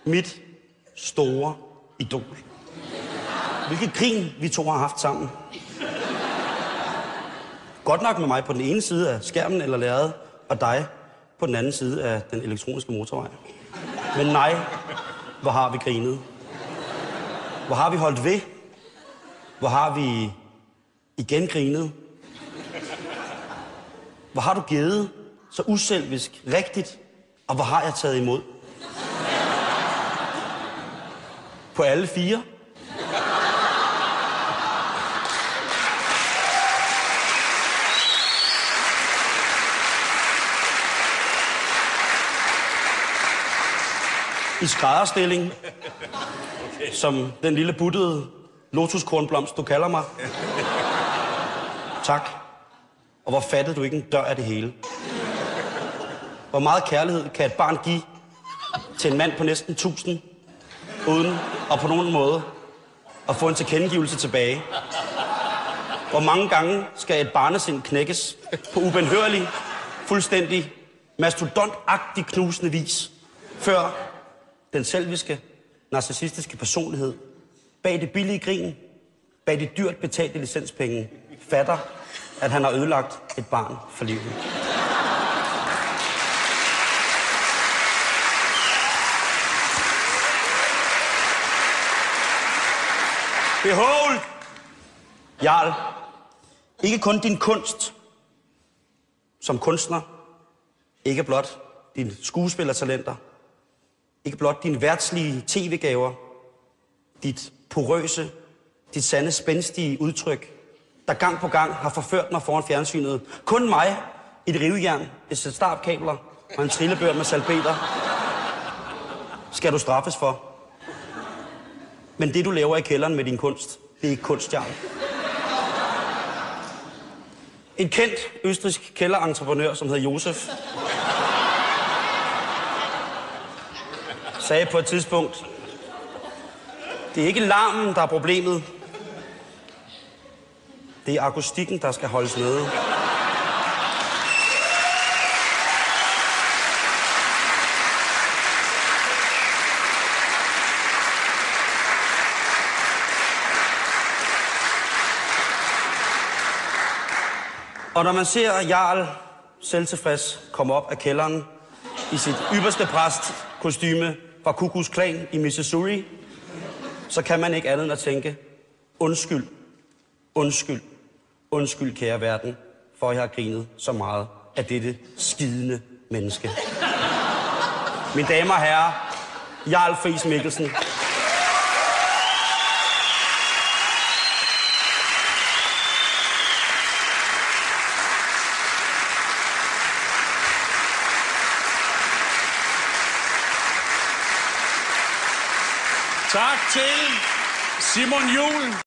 Mit store idol. Hvilket grin vi to har haft sammen. Godt nok med mig på den ene side af skærmen eller lærredet, og dig på den anden side af den elektroniske motorvej. Men nej, hvor har vi grinet. Hvor har vi holdt ved. Hvor har vi igen grinet. Hvor har du givet så uselvisk, rigtigt, og hvor har jeg taget imod. På alle fire. I skrædderstilling, som den lille buttede lotuskornblomst, du kalder mig. Tak. Og hvor fattede du ikke en dør af det hele? Hvor meget kærlighed kan et barn give til en mand på næsten 1000, uden og på nogen måde at få en tilkendegivelse tilbage? Hvor mange gange skal et barnesind knækkes på ubenhørlig, fuldstændig mastodontagtig knusende vis, før den selviske, narcissistiske personlighed bag det billige grin, bag de dyrt betalte licenspenge, fatter, at han har ødelagt et barn for livet. Behold, Jarl, ikke kun din kunst som kunstner, ikke blot dine skuespillertalenter, ikke blot dine værtslige tv-gaver, dit porøse, dit sande spændstige udtryk, der gang på gang har forført mig foran fjernsynet. Kun mig, et rivejern, et sæt startkabler og en trillebør med salpeter skal du straffes for. Men det, du laver i kælderen med din kunst, det er ikke kunst, Jarl. En kendt østrigsk kælderentreprenør, som hedder Josef, sagde på et tidspunkt, det er ikke larmen, der er problemet. Det er akustikken, der skal holdes nede. Og når man ser Jarl selvtilfreds komme op af kælderen i sit ypperste præstkostyme fra Ku Klux Klan i Missouri, så kan man ikke andet end at tænke, undskyld, undskyld, undskyld, kære verden, for jeg har grinet så meget af dette skidende menneske. Mine damer og herrer, Jarl Friis Mikkelsen. Tak til Simon Juhl.